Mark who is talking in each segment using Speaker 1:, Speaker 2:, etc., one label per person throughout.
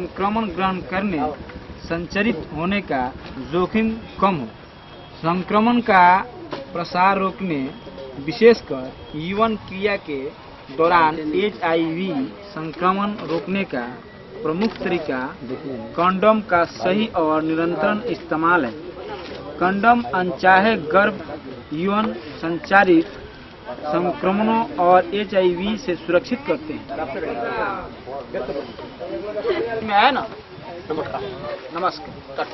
Speaker 1: संक्रमण ग्रहण करने, संचरित होने का जोखिम कम हो। संक्रमण का प्रसार रोकने, विशेषकर यौन क्रिया के दौरान HIV संक्रमण रोकने का प्रमुख तरीका कंडोम का सही और निरंतर इस्तेमाल है। कंडोम अनचाहे गर्भ, यौन संचारित संक्रमणों और HIV से सुरक्षित करते हैं। है ना? नमस्कार।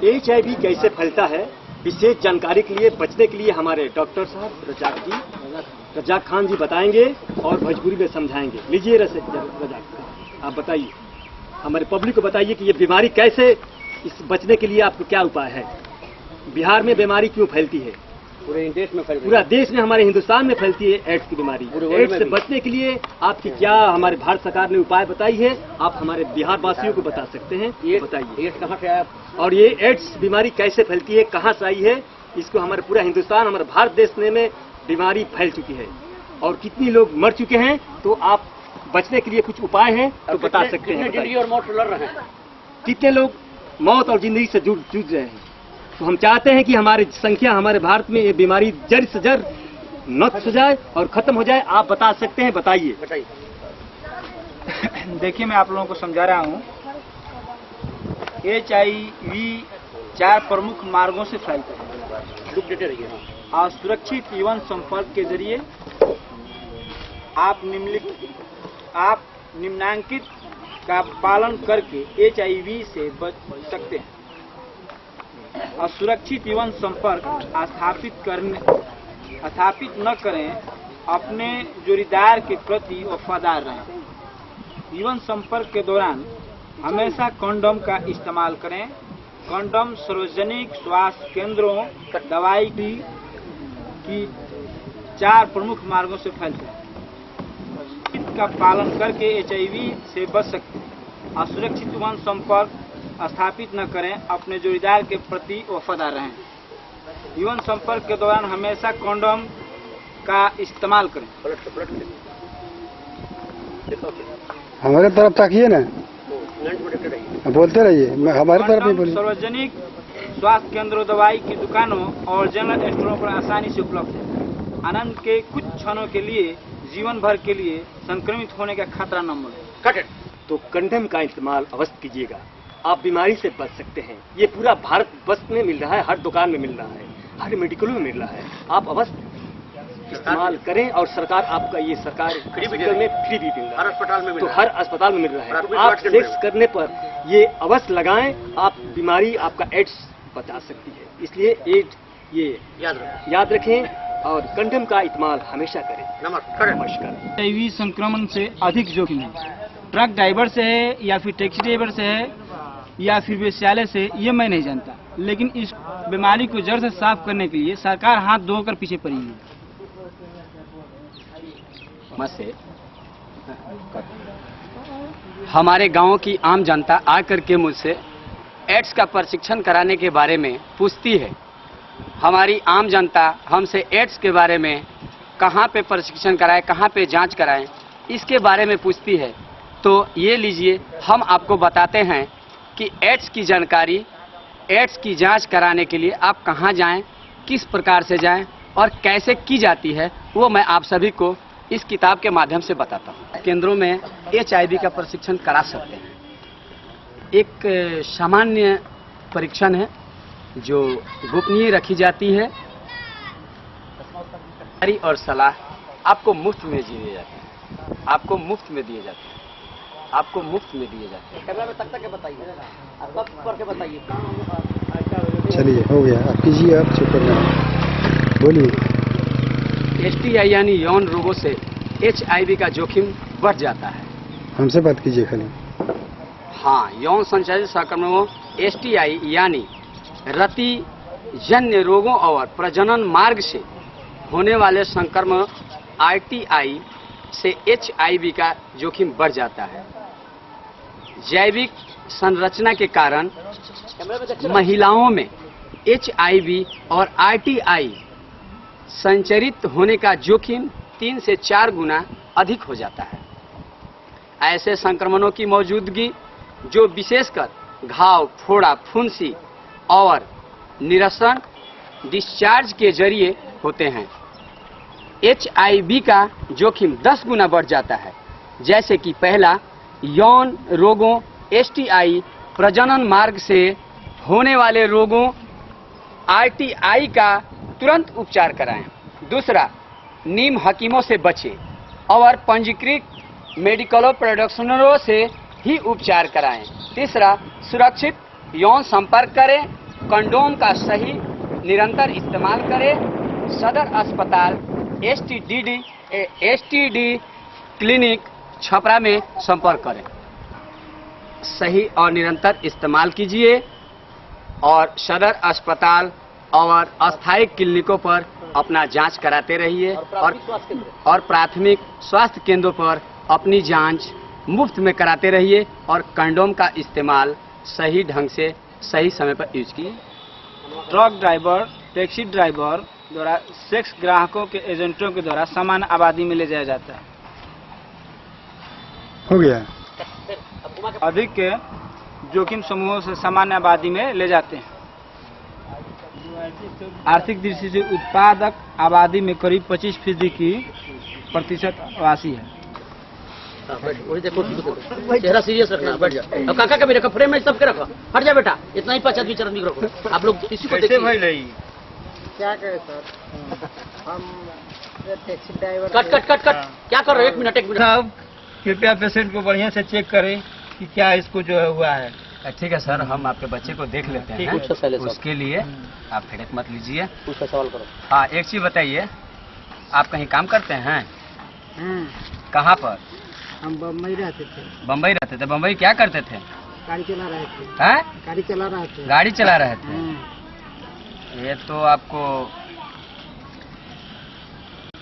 Speaker 2: HIV कैसे फैलता है, विशेष जानकारी के लिए, बचने के लिए हमारे डॉक्टर साहब रजाक खान जी बताएंगे और भोजपुरी में समझाएंगे। लीजिए रजाक, आप बताइए, हमारे पब्लिक को बताइए कि ये बीमारी कैसे, इस बचने के लिए आपको क्या उपाय है। बिहार में बीमारी क्यों फैलती है?
Speaker 3: पूरे देश में फैलती है।
Speaker 2: पूरा देश में, हमारे हिंदुस्तान में फैलती है एड्स की बीमारी। एड्स से बचने के लिए आपकी क्या हमारे भारत सरकार ने उपाय बताई है, आप हमारे बिहार वासियों को बता सकते हैं? ये बताइए,
Speaker 3: एड्स कहाँ से आया
Speaker 2: और ये एड्स बीमारी कैसे फैलती है, कहाँ से आई है? इसको हमारे पूरा हिंदुस्तान, हमारे भारत देश में बीमारी फैल चुकी है और कितनी लोग मर चुके हैं। तो आप बचने के लिए कुछ उपाय हैं तो बता सकते हैं?
Speaker 3: जिंदगी और मौत लड़ रहे हैं,
Speaker 2: कितने लोग मौत और जिंदगी से जूझ रहे हैं। तो हम चाहते हैं कि हमारी संख्या, हमारे भारत में ये बीमारी जड़ से जड़ नष्ट हो जाए और खत्म हो जाए। आप बता सकते हैं? बताइए।
Speaker 1: देखिए, मैं आप लोगों को समझा रहा हूँ। HIV 4 प्रमुख मार्गों से फैलता है। और सुरक्षित यौन संपर्क के जरिए आप निम्नांकित का पालन करके HIV से बच सकते हैं। और सुरक्षित यौन संपर्क स्थापित न करें, अपने जोड़ीदार के प्रति वफादार रहें। यौन संपर्क के दौरान हमेशा कंडोम का इस्तेमाल करें। कंडोम सार्वजनिक स्वास्थ्य केंद्रों, दवाई की 4 प्रमुख मार्गों से फैलते हैं। का पालन करके HIV से बच सकते हैं। असुरक्षित यौन संपर्क स्थापित न करें, अपने जोड़ीदार के प्रति वफादार रहें। यौन संपर्क के दौरान हमेशा कंडोम का इस्तेमाल करें।
Speaker 4: हमारे तरफ ताकिए ना, बोलते रहिए, हमारे तरफ नहीं बोलिए।
Speaker 1: सार्वजनिक स्वास्थ्य केंद्रों, दवाई की दुकानों और जनरल स्टोरों पर आसानी से उपलब्ध है। आनंद के कुछ क्षणों के लिए, जीवन भर के लिए संक्रमित होने का खतरा न बढ़े।
Speaker 2: तो कंडोम का इस्तेमाल अवश्य कीजिएगा, आप बीमारी से बच सकते हैं। ये पूरा भारत वर्ष में मिल रहा है, हर दुकान में मिल रहा है, हर मेडिकलों में मिल रहा है। आप अवश्य इस्तेमाल करें और सरकार आपका, ये सरकार फ्री भी दे रही है,
Speaker 3: हर अस्पताल में मिल
Speaker 2: तो
Speaker 3: रहा है।
Speaker 2: हर अस्पताल में मिल रहा है। तो आप सेक्स करने पर ये अवश्य लगाएं, आप बीमारी, आपका एड्स बचा सकती है। इसलिए एड्स ये याद रखें और कंडोम का इस्तेमाल हमेशा करें। नमस्कार।
Speaker 1: HIV संक्रमण से अधिक जोखिम है। ट्रक ड्राइवर से है या फिर टैक्सी ड्राइवर से है या फिर वेश्यालय से, ये मैं नहीं जानता, लेकिन इस बीमारी को जड़ से साफ करने के लिए सरकार हाथ धोकर पीछे पड़ी है।
Speaker 3: हमारे गांव की आम जनता आकर के मुझसे एड्स का प्रशिक्षण कराने के बारे में पूछती है। हमारी आम जनता हमसे एड्स के बारे में कहाँ पे प्रशिक्षण कराएं, कहाँ पे जांच कराएं, इसके बारे में पूछती है। तो ये लीजिए, हम आपको बताते हैं कि एड्स की जानकारी, एड्स की जांच कराने के लिए आप कहां जाएं, किस प्रकार से जाएं और कैसे की जाती है, वो मैं आप सभी को इस किताब के माध्यम से बताता हूं। केंद्रों में HIV का प्रशिक्षण करा सकते हैं। एक सामान्य परीक्षण है जो गोपनीय रखी जाती है और सलाह आपको मुफ्त में दिए जाते हैं, आपको मुफ्त में दिए जाते हैं, आपको मुफ्त में दिए जाते हैं। कैमरा में तक के बताइए, आप करके बताइए।
Speaker 4: चलिए, हो गया, आप कीजिए, आप चुप करना, बोलिए।
Speaker 3: STI यानी यौन रोगों से HIV का जोखिम बढ़ जाता है।
Speaker 4: हमसे बात कीजिए खाली।
Speaker 3: हाँ, यौन संचारित संक्रमणों STI यानी रति जन्य रोगों और प्रजनन मार्ग से होने वाले संक्रमण RTI से HIV का जोखिम बढ़ जाता है। जैविक संरचना के कारण महिलाओं में HIV और RTI संचरित होने का जोखिम 3 से 4 गुना अधिक हो जाता है। ऐसे संक्रमणों की मौजूदगी जो विशेषकर घाव, फोड़ा, फुंसी और निरसन डिस्चार्ज के जरिए होते हैं। HIV का जोखिम 10 गुना बढ़ जाता है, जैसे कि पहला, यौन रोगों STI, प्रजनन मार्ग से होने वाले रोगों RTI का तुरंत उपचार कराएं। दूसरा, नीम हकीमों से बचें और पंजीकृत मेडिकल प्रोडक्शनरों से ही उपचार कराएं। तीसरा, सुरक्षित यौन संपर्क करें, कंडोम का सही निरंतर इस्तेमाल करें। सदर अस्पताल STD क्लिनिक छपरा में संपर्क करें। सही और निरंतर इस्तेमाल कीजिए और सदर अस्पताल और अस्थायी क्लिनिकों पर अपना जांच कराते रहिए और प्राथमिक स्वास्थ्य केंद्रों पर अपनी जांच मुफ्त में कराते रहिए और कंडोम का इस्तेमाल सही ढंग से सही समय पर यूज कीजिए।
Speaker 1: ट्रक ड्राइवर, टैक्सी ड्राइवर द्वारा सेक्स ग्राहकों के एजेंटों के द्वारा सामान्य आबादी में ले जाया जाता है।
Speaker 4: हो गया।
Speaker 1: अधिक के जोखिम समूहों से सामान्य आबादी में ले जाते हैं। आर्थिक दृष्टि से उत्पादक आबादी में करीब 25% की प्रतिशत आबादी है।
Speaker 5: वही देखो, चेहरा सीरियस रखना, बैठ जा। अब काका का भी रखो, फ्रेम में सबके रखो, हट जा बेटा, इतना ही 50 आदमी रखो। आप लोग इसी को देखिए।
Speaker 6: क्या करे सर, हम टैक्सी ड्राइवर।
Speaker 5: कट क्या कर रहे हो? एक मिनट
Speaker 1: साहब, कृपया पेशेंट को बढ़िया से चेक करें कि क्या इसको जो है हुआ है।
Speaker 3: ठीक है सर, हम आपके बच्चे को देख लेते हैं। उसके लिए आप हेडेक मत लीजिए।
Speaker 5: उसका सवाल करो।
Speaker 3: हाँ, एक चीज बताइए, आप कहीं काम करते हैं? कहाँ पर?
Speaker 6: हम बम्बई रहते थे।
Speaker 3: बम्बई रहते थे। बम्बई क्या करते थे?
Speaker 6: गाड़ी चला रहे थे।
Speaker 3: हैं?
Speaker 6: गाड़ी चला रहे थे।
Speaker 3: गाड़ी चला रहे थे। ये तो आपको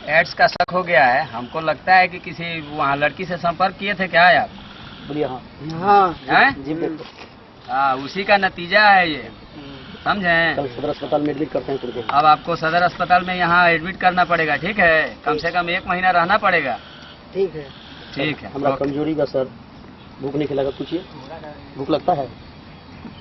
Speaker 3: एड्स का शक हो गया है। हमको लगता है कि किसी वहाँ लड़की से संपर्क किए थे क्या आप?
Speaker 5: बोलिए हाँ।
Speaker 6: हाँ
Speaker 3: हैं?
Speaker 5: जी बिल्कुल।
Speaker 3: हाँ, उसी का नतीजा है ये, समझे?
Speaker 5: कल सदर अस्पताल में एडमिट करते हैं तुमको।
Speaker 3: अब आपको सदर अस्पताल में यहाँ एडमिट करना पड़ेगा, ठीक है? कम से कम 1 महीना रहना पड़ेगा।
Speaker 6: ठीक है।
Speaker 3: ठीक है।
Speaker 5: हमारा कमजोरी का सर, भूख नहीं खिलागा, पूछिए। भूख लगता है?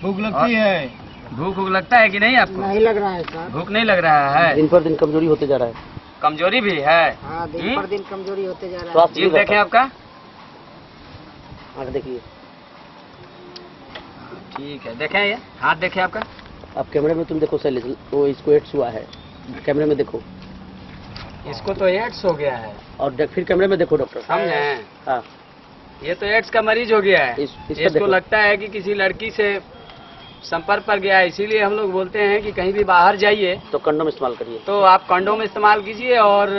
Speaker 1: भूख लगती है।
Speaker 3: भूख लगता है कि नहीं आपको?
Speaker 6: नहीं लग रहा है सर।
Speaker 3: भूख नहीं लग रहा है?
Speaker 5: दिन पर दिन कमजोरी होते जा रहा है।
Speaker 3: कमजोरी भी है?
Speaker 6: हाँ, दिन पर दिन कमजोरी होते जा रहा है।
Speaker 5: स्वास्थ्य
Speaker 3: जीभ देखें आपका?
Speaker 5: आँख देखिए।
Speaker 3: ठीक है, देखें ये हाथ देखें आपका।
Speaker 5: आप कैमरे में तुम देखो शैलेश, वो इसको एड्स हुआ है, कैमरे में देखो।
Speaker 3: इसको तो एड्स हो गया है।
Speaker 5: और फिर कैमरे में देखो डॉक्टर।
Speaker 3: समझे?
Speaker 5: हाँ,
Speaker 3: ये तो एड्स का मरीज हो गया है।
Speaker 5: इसका
Speaker 3: इसको
Speaker 5: देखो।
Speaker 3: लगता है कि किसी लड़की से संपर्क पर गया है, इसीलिए हम लोग बोलते हैं कि कहीं भी बाहर जाइए
Speaker 5: तो कंडोम इस्तेमाल करिए।
Speaker 3: तो आप कंडोम इस्तेमाल कीजिए और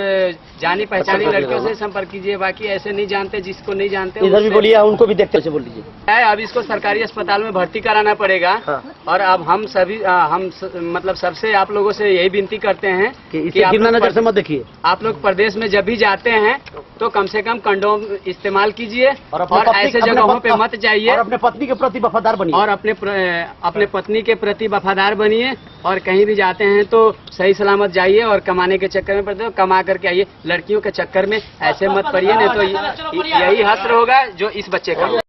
Speaker 3: जानी पहचानी लड़कियों से संपर्क कीजिए। बाकी ऐसे नहीं जानते, जिसको नहीं जानते
Speaker 5: इधर भी
Speaker 3: उससे-
Speaker 5: बोलिए, उनको भी देखते से बोल दीजिए।
Speaker 3: है। अब इसको सरकारी अस्पताल में भर्ती कराना पड़ेगा।
Speaker 5: हाँ।
Speaker 3: और अब हम सभी मतलब सबसे आप लोगों से यही विनती करते हैं
Speaker 5: कि इसे
Speaker 3: आप
Speaker 5: गिरना
Speaker 3: लोग
Speaker 5: नजर से मत देखिए।
Speaker 3: आप लोग प्रदेश में जब भी जाते हैं तो कम से कम कंडोम इस्तेमाल कीजिए और ऐसे जगहों पे मत जाइए
Speaker 5: और अपने पत्नी के प्रति वफादार बनिए।
Speaker 3: और अपने पत्नी के प्रति वफादार बनिए। और कहीं भी जाते हैं तो सही सलामत जाइए और कमाने के चक्कर में पड़ते हो, कमा करके आइए। लड़कियों के चक्कर में ऐसे मत पड़िए, नहीं तो यही हश्र होगा जो इस बच्चे का।